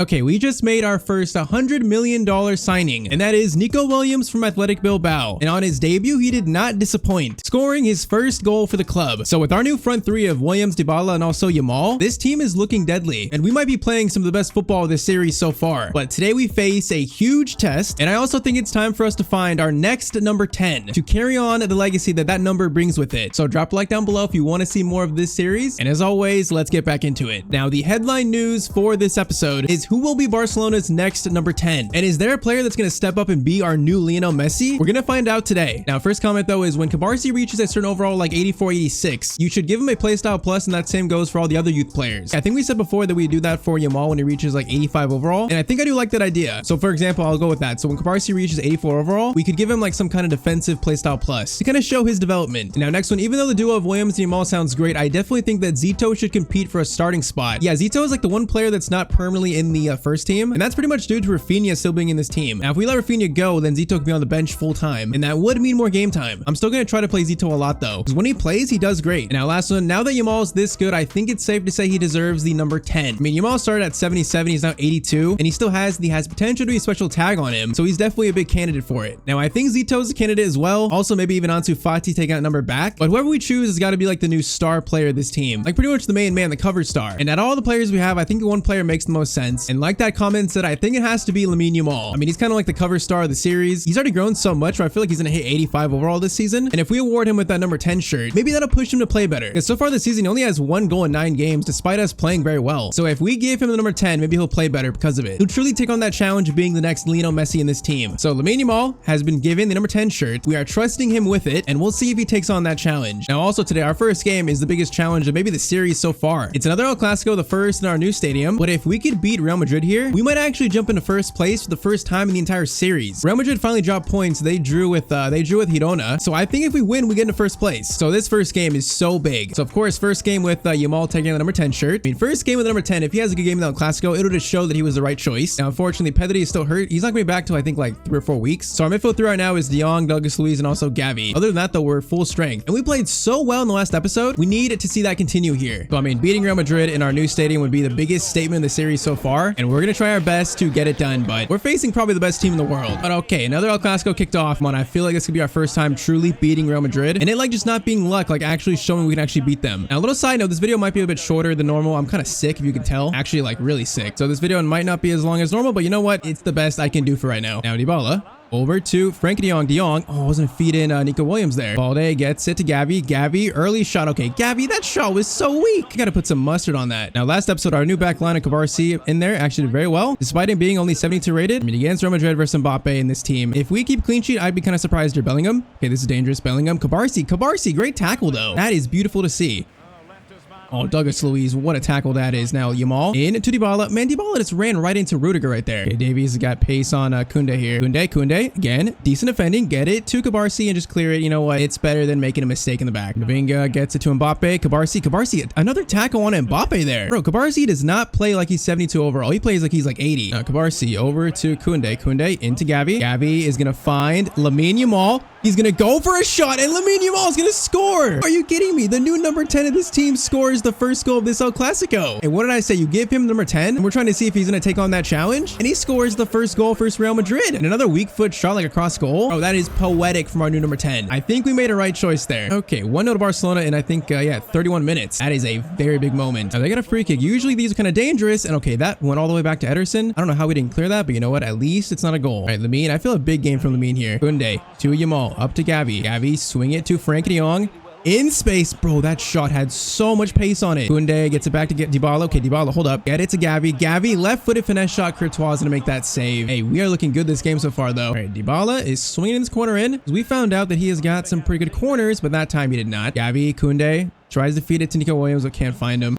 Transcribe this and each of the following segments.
Okay, we just made our first $100 million signing, and that is Nico Williams from Athletic Bilbao. And on his debut, he did not disappoint, scoring his first goal for the club. So with our new front three of Williams, Dybala, and also Yamal, this team is looking deadly, and we might be playing some of the best football of this series so far. But today we face a huge test, and I also think it's time for us to find our next number 10 to carry on the legacy that number brings with it. So drop a like down below if you want to see more of this series, and as always, let's get back into it. Now, the headline news for this episode is who will be Barcelona's next number 10, and is there a player that's going to step up and be our new Lionel Messi? We're going to find out today. Now, first comment though is when Cabarsi reaches a certain overall like 84, 86, you should give him a playstyle plus, and that same goes for all the other youth players. I think we said before that we do that for Yamal when he reaches like 85 overall, and I think I do like that idea. So for example, I'll go with that. So when Cabarsi reaches 84 overall, we could give him like some kind of defensive playstyle plus to kind of show his development. Now, next one, even though the duo of Williams and Yamal sounds great, I definitely think that Zito should compete for a starting spot. Yeah, Zito is like the one player that's not permanently in the first team, and that's pretty much due to Rafinha still being in this team. Now, if we let Rafinha go, then Zito could be on the bench full time, and that would mean more game time. I'm still going to try to play Zito a lot though, because when he plays, he does great. And now last one, now that Yamal is this good, I think it's safe to say he deserves the number 10. I mean, Yamal started at 77, he's now 82, and he still has potential to be a special tag on him, so he's definitely a big candidate for it. Now, I think Zito's a candidate as well. Also, maybe even Ansu Fati taking that number back, but whoever we choose has got to be like the new star player of this team, like pretty much the main man, the cover star. And at all the players we have, I think one player makes the most sense, and like that comment said, I think it has to be Lamine Yamal. I mean, he's kind of like the cover star of the series. He's already grown so much where I feel like he's gonna hit 85 overall this season, and if we award him with that number 10 shirt, maybe that'll push him to play better, because so far this season he only has 1 goal in 9 games despite us playing very well. So if we give him the number 10, maybe he'll play better because of it. He'll truly take on that challenge of being the next Lionel Messi in this team. So Lamine Yamal has been given the number 10 shirt. We are trusting him with it, and we'll see if he takes on that challenge. Now also today, our first game is the biggest challenge of maybe the series so far. It's another El Clasico, the first in our new stadium, but if we could beat Real Madrid here, we might actually jump into first place for the first time in the entire series. Real Madrid finally dropped points. They drew with Girona, so I think if we win, we get into first place. So this first game is so big. So of course, first game with Yamal taking the number 10 shirt. I mean, first game with the number 10, if he has a good game in the El Clasico, it'll just show that he was the right choice. Now, unfortunately, Pedri is still hurt. He's not gonna be back till I think like 3 or 4 weeks. So our midfield three right now is De Jong, Douglas Luiz, and also Gavi. Other than that though, we're full strength, and we played so well in the last episode. We need to see that continue here. So I mean, beating Real Madrid in our new stadium would be the biggest statement in the series so far, and we're gonna try our best to get it done, but we're facing probably the best team in the world. But okay, another El Clasico kicked off. Come on, I feel like this could be our first time truly beating Real Madrid, and it like just not being luck, like actually showing we can actually beat them. Now, a little side note, this video might be a bit shorter than normal. I'm kind of sick, if you can tell, actually like really sick. So this video might not be as long as normal, but you know what? It's the best I can do for right now. Now Dybala over to Frankie de Jong. De Jong, oh, wasn't feed in Nico Williams there. Balde gets it to Gavi. Gavi, early shot. Okay, Gavi, that shot was so weak. You gotta put some mustard on that. Now, last episode, our new back line of Cabarsi in there actually did very well, despite him being only 72 rated. I mean, against Real Madrid versus Mbappe in this team, if we keep clean sheet, I'd be kind of surprised you're Bellingham. Okay, this is dangerous. Bellingham. Cabarsi, great tackle though. That is beautiful to see. Oh, Douglas Luiz, what a tackle that is. Now Yamal in to Dybala. Man, Dybala just ran right into Rudiger right there. Okay, Davies has got pace on Koundé here. Koundé, again, decent defending. Get it to Cabarsi and just clear it. You know what? It's better than making a mistake in the back. Navinga gets it to Mbappe. Cabarsi, another tackle on Mbappe there. Bro, Cabarsi does not play like he's 72 overall. He plays like he's like 80. Now Cabarsi over to Koundé into Gavi. Gavi is gonna find Lamine Yamal. He's gonna go for a shot, and Lamine Yamal is gonna score. Are you kidding me? The new number 10 of this team scores the first goal of this El Clasico. And what did I say? You give him number 10, and we're trying to see if he's gonna take on that challenge, and he scores the first goal for Real Madrid. And another weak foot shot like a cross goal. Oh, that is poetic from our new number 10. I think we made a right choice there. Okay, 1-0 to Barcelona in I think, yeah, 31 minutes. That is a very big moment. Now they got a free kick. Usually these are kind of dangerous, and okay, that went all the way back to Ederson. I don't know how we didn't clear that, but you know what? At least it's not a goal. All right, Lamine, I feel a big game from Lamine here. Koundé to Yamal, up to Gavi. Gavi, swing it to Frankie de Jong. In space. Bro, that shot had so much pace on it. Koundé gets it back to get Dybala. Okay, Dybala, hold up. Get it to Gavi. Gavi, left-footed finesse shot. Courtois is going to make that save. Hey, we are looking good this game so far, though. All right, Dybala is swinging this corner in. We found out that he has got some pretty good corners, but that time he did not. Gavi, Koundé tries to feed it to Nico Williams, but can't find him.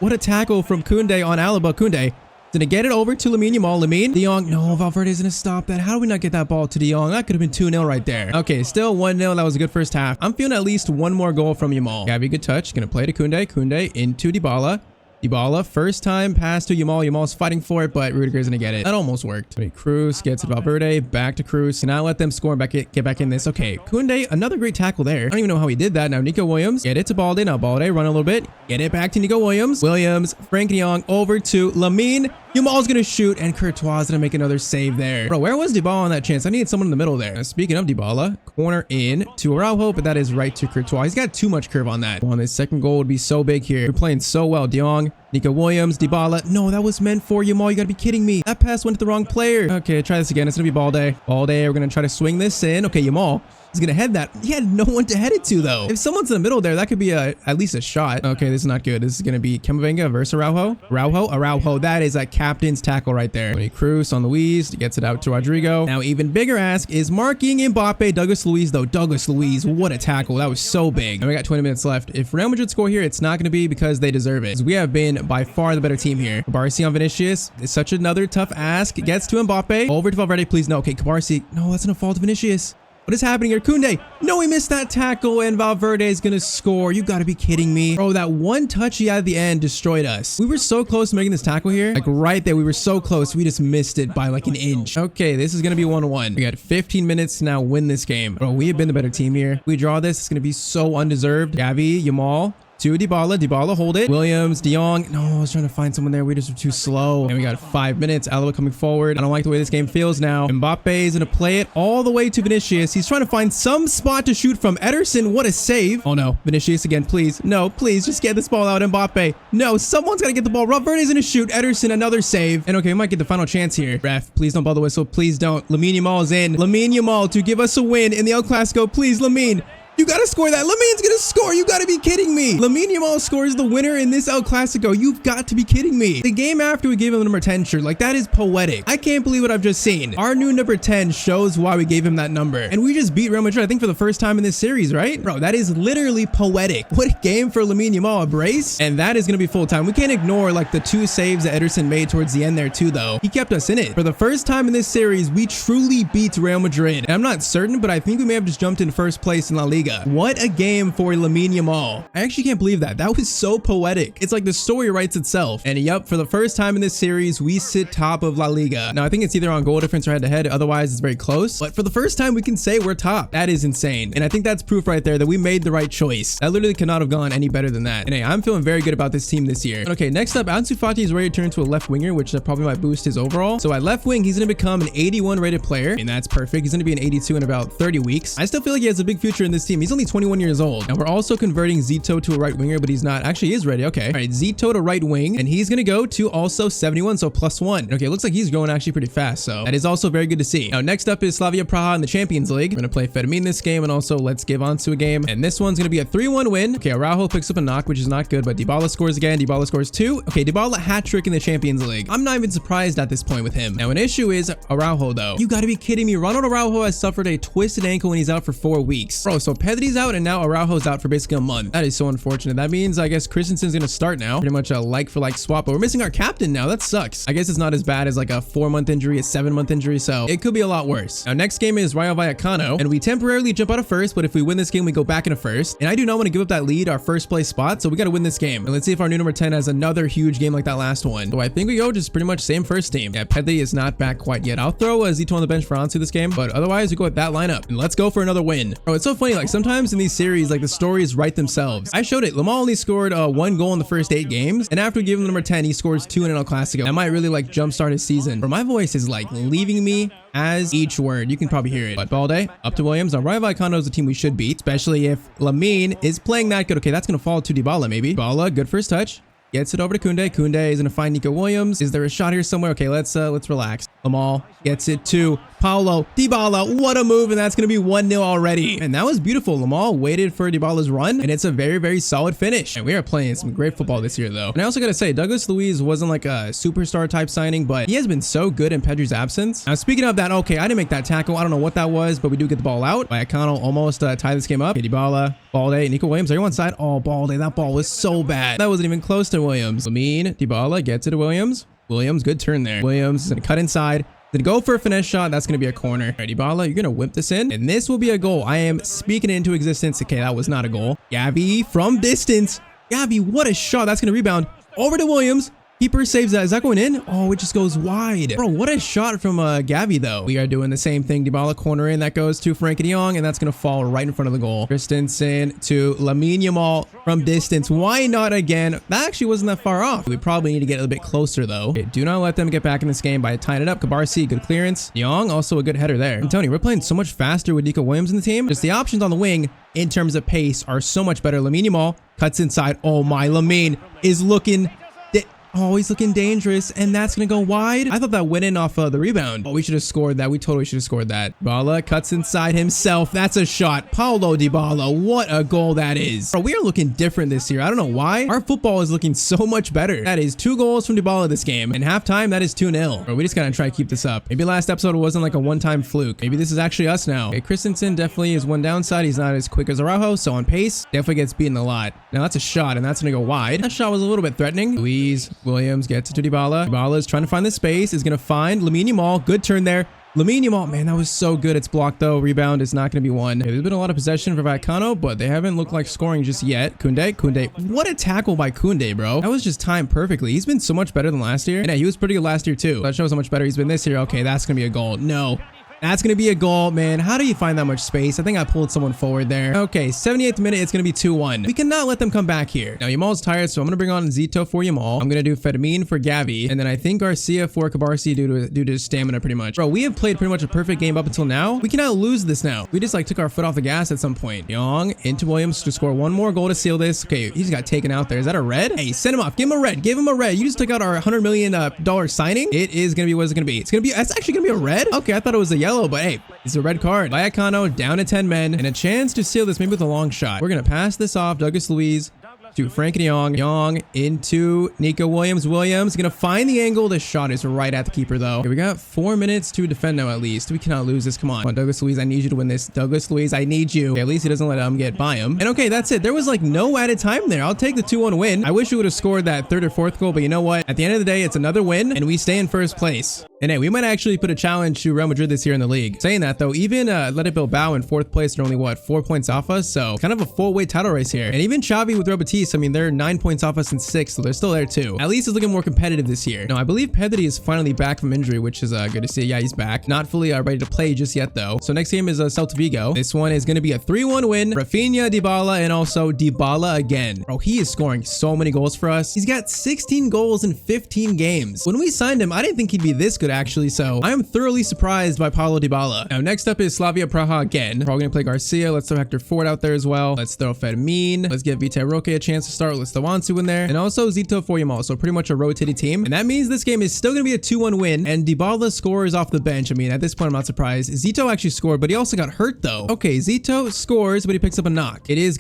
What a tackle from Koundé on Alaba. Koundé gonna get it over to Lamine Yamal. Lamine, De Jong, no, Valverde's gonna stop that. How do we not get that ball to De Jong? That could have been 2-0 right there. Okay, still 1-0. That was a good first half. I'm feeling at least one more goal from Yamal. Gavi, good touch. Gonna play to Koundé. Koundé into Dybala. Dybala, first time pass to Yamal. Yamal's fighting for it, but Rudiger's gonna get it. That almost worked. Okay, Cruz gets it. Valverde back to Cruz. Cannot let them score and get back in this. Okay, Koundé, another great tackle there. I don't even know how he did that. Now Nico Williams, get it to Balde. Now Balde, run a little bit. Get it back to Nico Williams. Williams, Frank de Jong over to Lamine. Yamal's gonna shoot, and Courtois is gonna make another save there. Bro, where was Dybala on that chance? I needed someone in the middle there. Now, speaking of Dybala, corner in to Araujo, but that is right to Courtois. He's got too much curve on that. On his second goal would be so big here. We're playing so well. De Jong, Nico Williams, Dybala. No, that was meant for Yamal. You gotta be kidding me. That pass went to the wrong player. Okay, try this again. It's gonna be Balde. Balde, we're gonna try to swing this in. Okay, Yamal is gonna head that. He had no one to head it to though. If someone's in the middle there, that could be at least a shot. Okay, this is not good. This is gonna be Camavinga versus Araujo. Araujo. That is a captain's tackle right there. Cruz on Luis, gets it out to Rodrigo. Now even bigger ask is marking Mbappe. Douglas Luiz though. Douglas Luiz, what a tackle. That was so big. And we got 20 minutes left. If Real Madrid score here, it's not gonna be because they deserve it. We have been by far the better team here. Cabarsi on Vinicius is such another tough ask. Gets to Mbappe. Over to Valverde, please. No, okay, Cabarsi. No, that's gonna fall to Vinicius. What is happening here? Koundé. No, he missed that tackle, and Valverde is going to score. You got to be kidding me. Bro, that one touch he had at the end destroyed us. We were so close to making this tackle here. Like right there, we were so close. We just missed it by like an inch. Okay, this is going to be 1-1. We got 15 minutes to now win this game. Bro, we have been the better team here. We draw this. It's going to be so undeserved. Gavi, Yamal. To Dybala, hold it. Williams, De Jong. No, I was trying to find someone there. We just were too slow. And we got 5 minutes. Alaba coming forward. I don't like the way this game feels now. Mbappe is going to play it all the way to Vinicius. He's trying to find some spot to shoot from. Ederson, what a save. Oh no, Vinicius again, please. No, please, just get this ball out. Mbappe. No, someone's got to get the ball. Valverde's going to shoot. Ederson, another save. And okay, we might get the final chance here. Ref, please don't blow the whistle. Please don't. Lamine Yamal is in. Lamine Yamal to give us a win in the El Clasico. Please, Lamine. You gotta score that. Lamine's gonna score. You gotta be kidding me. Lamine Yamal scores the winner in this El Clasico. You've got to be kidding me. The game after we gave him the number 10 shirt, like that is poetic. I can't believe what I've just seen. Our new number 10 shows why we gave him that number. And we just beat Real Madrid, I think for the first time in this series, right? Bro, that is literally poetic. What a game for Lamine Yamal, a brace. And that is gonna be full time. We can't ignore like the 2 saves that Ederson made towards the end there too though. He kept us in it. For the first time in this series, we truly beat Real Madrid. And I'm not certain, but I think we may have just jumped in first place in La Liga. What a game for Lamine Yamal. I actually can't believe that. That was so poetic. It's like the story writes itself. And yep, for the first time in this series, we sit top of La Liga. Now, I think it's either on goal difference or head-to-head. Otherwise, it's very close. But for the first time, we can say we're top. That is insane. And I think that's proof right there that we made the right choice. That literally could not have gone any better than that. And hey, I'm feeling very good about this team this year. Okay, next up, Ansu Fati is ready to turn to a left winger, which probably might boost his overall. So at left wing, he's going to become an 81 rated player. And that's perfect. He's going to be an 82 in about 30 weeks. I still feel like he has a big future in this team. He's only 21 years old. Now we're also converting Zito to a right winger, but he's not. Actually, he is ready. Okay. All right, Zito to right wing, and he's gonna go to also 71, so +1. Okay, it looks like he's going actually pretty fast, so that is also very good to see. Now next up is Slavia Praha in the Champions League. We're gonna play Fedamine this game, and also let's give Ansu a game, and this one's gonna be a 3-1 win. Okay, Araujo picks up a knock, which is not good, but Dybala scores again. Dybala scores 2. Okay, Dybala hat trick in the Champions League. I'm not even surprised at this point with him. Now an issue is Araujo though. You gotta be kidding me. Ronald Araujo has suffered a twisted ankle and he's out for 4 weeks. Bro, so Pedri's out and now Araujo's out for basically a month. That is so unfortunate. That means I guess Christensen's gonna start now. Pretty much a like for like swap, but we're missing our captain now. That sucks. I guess it's not as bad as like a 4-month injury, a 7-month injury, so it could be a lot worse. Now next game is Rayo Vallecano, and we temporarily jump out of first, but if we win this game, we go back into first. And I do not want to give up that lead, our first place spot, so we got to win this game. And let's see if our new number 10 has another huge game like that last one. So I think we go just pretty much same first team. Yeah, Pedri is not back quite yet. I'll throw a Zito on the bench for Ansu this game, but otherwise we go with that lineup. And let's go for another win. Bro, it's so funny, like sometimes in these series, like the stories write themselves. I showed it. Lamar only scored 1 goal in the first 8 games, and after we give him number 10, he scores 2 in an El Clasico. That might really like jumpstart his season. But my voice is like leaving me as each word. You can probably hear it. But Balde up to Williams. Now Rayo Vallecano is a team we should beat, especially if Lamine is playing that good. Okay, that's gonna fall to Dybala maybe. Dybala, good first touch. Gets it over to Koundé. Koundé is gonna find Nico Williams. Is there a shot here somewhere? Okay, let's relax. Lamal gets it to Paulo Dybala. What a move, and that's gonna be 1-0 already. And that was beautiful. Lamal waited for Dybala's run, and it's a very, very solid finish. And we are playing some great football this year, though. And I also gotta say, Douglas Luiz wasn't like a superstar type signing, but he has been so good in Pedri's absence. Now, speaking of that, okay, I didn't make that tackle. I don't know what that was, but we do get the ball out. Vallecano almost tie this game up. Okay, Dybala, Balde, Nico Williams. Are you on side? Oh, Balde, that ball was so bad. That wasn't even close to Williams. Lamine, Dybala gets it to Williams. Williams, good turn there. Williams is gonna cut inside. Then go for a finesse shot. That's going to be a corner. All right, Dybala, you're going to whip this in. And this will be a goal. I am speaking it into existence. Okay, that was not a goal. Gavi from distance. Gavi, what a shot. That's going to rebound. Over to Williams. Keeper saves that. Is that going in? Oh, it just goes wide. Bro, what a shot from Gavi, though. We are doing the same thing. Dybala corner in. That goes to Frankie de Jong, and that's going to fall right in front of the goal. Christensen to Lamine Yamal from distance. Why not again? That actually wasn't that far off. We probably need to get a little bit closer, though. Okay, do not let them get back in this game by tying it up. Cabarsi, good clearance. De Jong, also a good header there. And Tony, we're playing so much faster with Nico Williams in the team. Just the options on the wing in terms of pace are so much better. Lamine Yamal cuts inside. Oh my, Lamine is looking... Oh, he's looking dangerous, and that's going to go wide. I thought that went in off the rebound. Oh, we should have scored that. We totally should have scored that. Dybala cuts inside himself. That's a shot. Paulo Dybala, what a goal that is. Bro, we are looking different this year. I don't know why. Our football is looking so much better. That is 2 goals from Dybala this game, and halftime, that is 2-0. Bro, we just got to try to keep this up. Maybe last episode it wasn't like a one-time fluke. Maybe this is actually us now. Okay, Christensen definitely is one downside. He's not as quick as Araujo, so on pace, definitely gets beaten a lot. Now, that's a shot, and that's going to go wide. That shot was a little bit threatening. Luis Williams gets it to Dybala. Dybala is trying to find the space, is going to find Lamine Yamal. Good turn there. Lamine Yamal, man, that was so good. It's blocked though. Rebound is not going to be won. Okay, there's been a lot of possession for Vallecano, but they haven't looked like scoring just yet. Kunde. What a tackle by Kunde, bro. That was just timed perfectly. He's been so much better than last year. And yeah, he was pretty good last year too. That shows how much better he's been this year. Okay, that's going to be a goal. No. That's going to be a goal, man. How do you find that much space? I think I pulled someone forward there. Okay, 78th minute, it's going to be 2-1. We cannot let them come back here. Now, Yamal's tired, so I'm going to bring on Zito for Yamal. I'm going to do Fedamine for Gavi, and then I think Garcia for Cabarsi due to stamina pretty much. Bro, we have played pretty much a perfect game up until now. We cannot lose this now. We just like took our foot off the gas at some point. Young into Williams to score one more goal to seal this. Okay, he just got taken out there. Is that a red? Hey, send him off. Give him a red. Give him a red. You just took out our $100 million signing. It is going to be what it's going to be. It's actually going to be a red? Okay, I thought it was a yellow, but hey, it's a red card. Vallecano down to 10 men and a chance to seal this maybe with a long shot. We're going to pass this off. Douglas Luiz to Frankie de Jong. Jong into Nico Williams. Williams going to find the angle. The shot is right at the keeper though. Okay, we got 4 minutes to defend now at least. We cannot lose this. Come on. Come on, Douglas Luiz, I need you to win this. Douglas Luiz, I need you. Okay, at least he doesn't let him get by him. And okay, that's it. There was like no added time there. I'll take the 2-1 win. I wish we would have scored that 3rd or 4th goal, but you know what? At the end of the day, it's another win and we stay in 1st place. And hey, we might actually put a challenge to Real Madrid this year in the league. Saying that though, even Athletic Bilbao in 4th place are only what, 4 points off us? So kind of a full weight title race here. And even Xavi with Real Betis, I mean, they're 9 points off us in 6th, so they're still there too. At least it's looking more competitive this year. Now, I believe Pedri is finally back from injury, which is good to see. Yeah, he's back. Not fully ready to play just yet though. So next game is Celta Vigo. This one is going to be a 3-1 win. Rafinha, Dybala, and also Dybala again. Bro, he is scoring so many goals for us. He's got 16 goals in 15 games. When we signed him, I didn't think he'd be this good actually, so I am thoroughly surprised by Paulo Dybala. Now, next up is Slavia Praha again. We're probably going to play Garcia. Let's throw Hector Ford out there as well. Let's throw Fermin. Let's give Vite Roque a chance to start. Let's throw Ansu in there. And also Zito for Yamal. So pretty much a rotated team. And that means this game is still going to be a 2-1 win. And Dybala scores off the bench. I mean, at this point, I'm not surprised. Zito actually scored, but he also got hurt though. Okay, Zito scores, but he picks up a knock. It's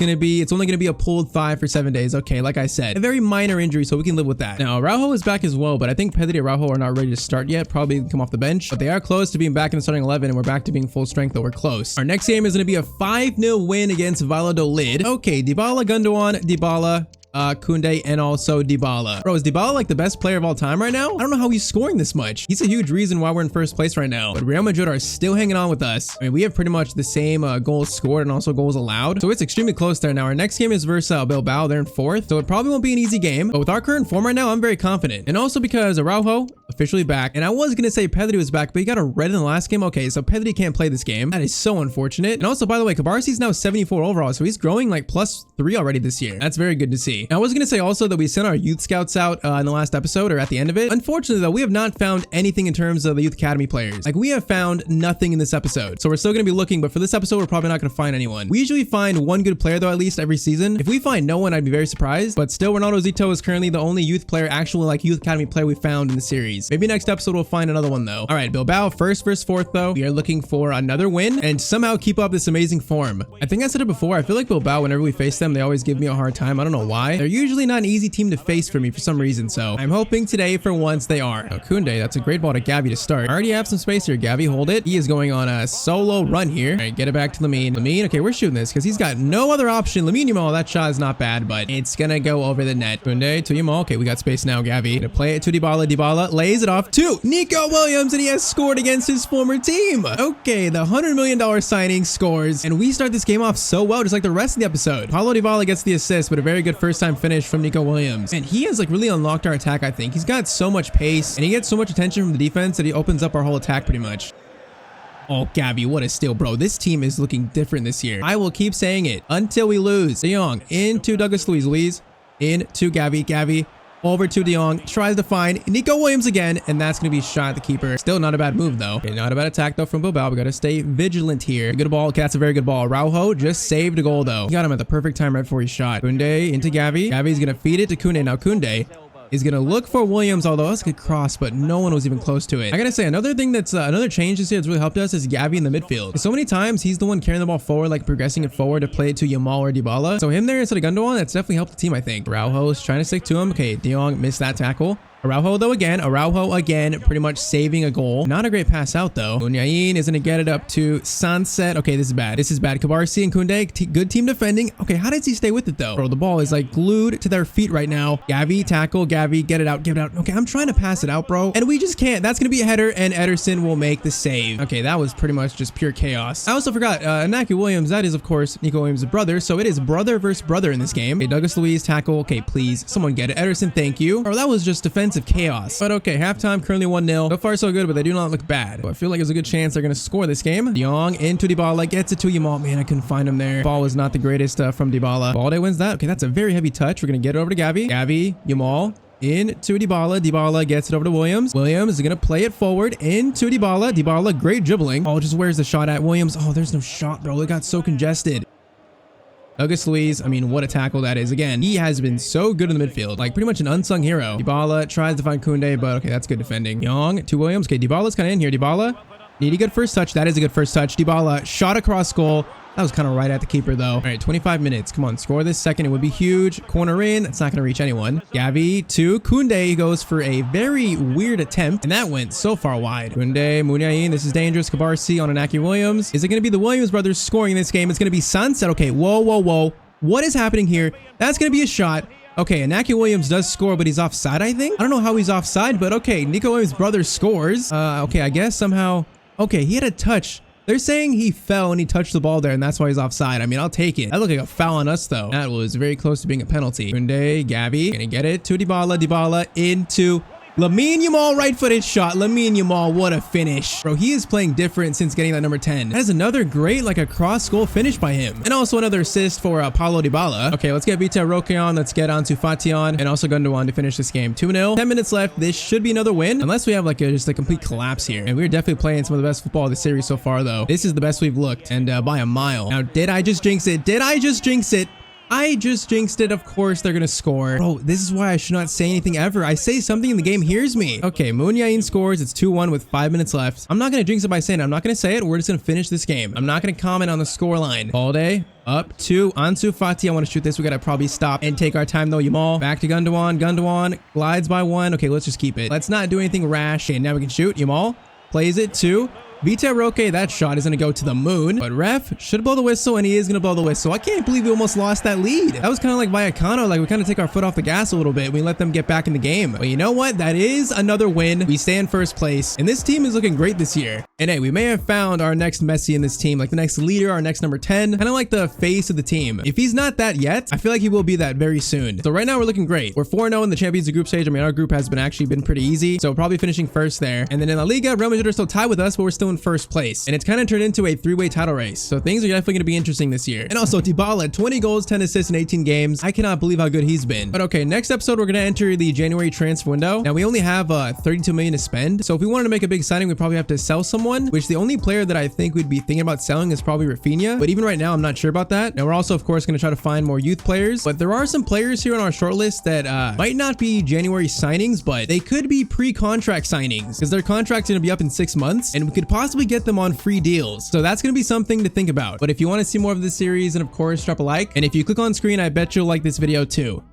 only going to be a pulled thigh for 7 days. Okay, like I said, a very minor injury, so we can live with that. Now, Araujo is back as well, but I think Pedri and Araujo are not ready to start yet. Probably come off the bench, but they are close to being back in the starting 11, and we're back to being full strength, though we're close. Our next game is going to be a 5-0 win against Valladolid. Okay, Dybala, Gundogan, Dybala, Kunde, and also Dybala. Bro, is Dybala like the best player of all time right now? I don't know how he's scoring this much. He's a huge reason why we're in 1st place right now. But Real Madrid are still hanging on with us. I mean, we have pretty much the same goals scored and also goals allowed. So it's extremely close there. Now, our next game is versus Bilbao. They're in 4th. So it probably won't be an easy game. But with our current form right now, I'm very confident. And also because Araujo officially back. And I was going to say Pedri was back, but he got a red in the last game. Okay, so Pedri can't play this game. That is so unfortunate. And also, by the way, Cabarsi is now 74 overall. So he's growing like +3 already this year. That's very good to see. Now, I was going to say also that we sent our youth scouts out in the last episode or at the end of it. Unfortunately though, we have not found anything in terms of the youth academy players. Like, we have found nothing in this episode. So we're still going to be looking, but for this episode, we're probably not going to find anyone. We usually find one good player though, at least every season. If we find no one, I'd be very surprised, but still Ronaldo Zito is currently the only youth player, actually like youth academy player we found in the series. Maybe next episode we'll find another one though. All right, Bilbao 1st versus 4th though. We are looking for another win and somehow keep up this amazing form. I think I said it before. I feel like Bilbao, whenever we face them, they always give me a hard time. I don't know why. They're usually not an easy team to face for me for some reason, so I'm hoping today for once they are. Now, Kunde, that's a great ball to Gavi to start. I already have some space here. Gavi, hold it. He is going on a solo run here. All right, get it back to Lamine. Lamine, okay, we're shooting this because he's got no other option. Lamine Yamal, that shot is not bad, but it's gonna go over the net. Kunde to Yamal. Okay, we got space now. Gavi gonna play it to Dybala. Dybala lays plays it off to Nico Williams, and he has scored against his former team. Okay, the $100 million signing scores, and we start this game off so well, just like the rest of the episode. Paulo Dybala gets the assist, but a very good first-time finish from Nico Williams. And he has like really unlocked our attack, I think. He's got so much pace, and he gets so much attention from the defense that he opens up our whole attack pretty much. Oh, Gavi, what a steal, bro. This team is looking different this year. I will keep saying it until we lose. De Jong into Douglas Luiz. Luiz into Gavi. Gavi over to De Jong. Tries to find Nico Williams again, and that's going to be shot at the keeper. Still not a bad move, though. Okay, not a bad attack, though, from Bilbao. We got to stay vigilant here. Good ball. Okay, that's a very good ball. Araujo just saved a goal, though. He got him at the perfect time right before he shot. Koundé into Gavi. Gavi's going to feed it to Koundé. Now, Koundé is going to look for Williams, although that's a good cross, but no one was even close to it. I got to say, another thing that's another change this year that's really helped us is Gavi in the midfield. So many times he's the one carrying the ball forward, like progressing it forward to play it to Yamal or Dybala. So him there instead of Gundogan, that's definitely helped the team, I think. Araujo is trying to stick to him. Okay, De Jong missed that tackle. Araujo though again, pretty much saving a goal. Not a great pass out though. Muniain is gonna get it up to Sunset. Okay, this is bad. This is bad. Kabarsi and Koundé, good team defending. Okay, how does he stay with it though? Bro, the ball is like glued to their feet right now. Gavi, tackle, Gavi, get it out, give it out. Okay, I'm trying to pass it out, bro, and we just can't. That's gonna be a header, and Ederson will make the save. Okay, that was pretty much just pure chaos. I also forgot, Inaki Williams, that is of course Nico Williams' brother, so it is brother versus brother in this game. Okay, Douglas Luiz, tackle. Okay, please, someone get it. Ederson, thank you. Bro, that was just defensive chaos. But okay, halftime, currently 1-0. So far, so good, but they do not look bad. So I feel like there's a good chance they're going to score this game. De Jong into Dybala, gets it to Yamal. Man, I couldn't find him there. Ball was not the greatest from Dybala. Balde wins that. Okay, that's a very heavy touch. We're going to get it over to Gavi. Gavi, Yamal, into Dybala. Dybala gets it over to Williams. Williams is going to play it forward into Dybala. Dybala, great dribbling. Oh, just where's the shot at? Williams. Oh, there's no shot, bro. It got so congested. Douglas Luiz, I mean, what a tackle that is. Again, he has been so good in the midfield, like pretty much an unsung hero. Dybala tries to find Koundé, but okay, that's good defending. Young to Williams. Okay, Dybala's kind of in here. Dybala, need a good first touch. That is a good first touch. Dybala, shot across goal. That was kind of right at the keeper, though. All right, 25 minutes. Come on, score this second. It would be huge. Corner in. That's not going to reach anyone. Gavi to Koundé goes for a very weird attempt, and that went so far wide. Koundé, Muniain, this is dangerous. Kabarsi on Inaki Williams. Is it going to be the Williams brothers scoring in this game? It's going to be Sunset. Okay, whoa, whoa, whoa. What is happening here? That's going to be a shot. Okay, Inaki Williams does score, but he's offside, I think. I don't know how he's offside, but okay, Nico Williams' brother scores. Okay, I guess somehow. Okay, he had a touch. They're saying he fell and he touched the ball there, and that's why he's offside. I mean, I'll take it. That looked like a foul on us, though. That was very close to being a penalty. Koundé, Gavi, gonna get it to Dybala. Dybala into Lamine Yamal, right-footed shot. Lamine Yamal, what a finish. Bro, he is playing different since getting that number 10. That is another great, like a cross-goal finish by him. And also another assist for Paulo Dybala. Okay, let's get Vita Roque on. Let's get on to Fatian and also Gundogan to finish this game. 2-0. 10 minutes left. This should be another win, unless we have like just a complete collapse here. And we're definitely playing some of the best football of the series so far, though. This is the best we've looked, and by a mile. Now, did I just jinx it? Did I just jinx it? I just jinxed it. Of course they're gonna score. Bro, this is why I should not say anything ever. I say something and the game hears me. Okay, Muniain scores. It's 2-1 with 5 minutes left. I'm not gonna jinx it by saying it. I'm not gonna say it. We're just gonna finish this game. I'm not gonna comment on the scoreline. Balde up to Ansu Fati. I want to shoot this. We gotta probably stop and take our time though. Yamal back to Gundogan. Gundogan glides by 1. Okay, let's just keep it. Let's not do anything rash. Okay, now we can shoot. Yamal plays it to Vita Roque. That shot is going to go to the moon, but ref should blow the whistle, and he is going to blow the whistle. I can't believe we almost lost that lead. That was kind of like Vallecano. Like we kind of take our foot off the gas a little bit. We let them get back in the game. But you know what? That is another win. We stay in first place, and this team is looking great this year. And hey, we may have found our next Messi in this team, like the next leader, our next number 10, kind of like the face of the team. If he's not that yet, I feel like he will be that very soon. So right now we're looking great. We're 4-0 in the Champions League group stage. I mean, our group has actually been pretty easy. So probably finishing first there. And then in La Liga, Real Madrid are still tied with us, but we're still in first place. And it's kind of turned into a 3-way title race. So things are definitely going to be interesting this year. And also Dybala, 20 goals, 10 assists in 18 games. I cannot believe how good he's been. But okay, next episode, we're going to enter the January transfer window. Now we only have 32 million to spend. So if we wanted to make a big signing, we probably have to sell someone, which the only player that I think we'd be thinking about selling is probably Rafinha. But even right now, I'm not sure about that. Now we're also, of course, going to try to find more youth players. But there are some players here on our short list that might not be January signings, but they could be pre-contract signings because their contract's going to be up in 6 months and we could possibly get them on free deals. So that's going to be something to think about. But if you want to see more of this series, and of course, drop a like. And if you click on screen, I bet you'll like this video too.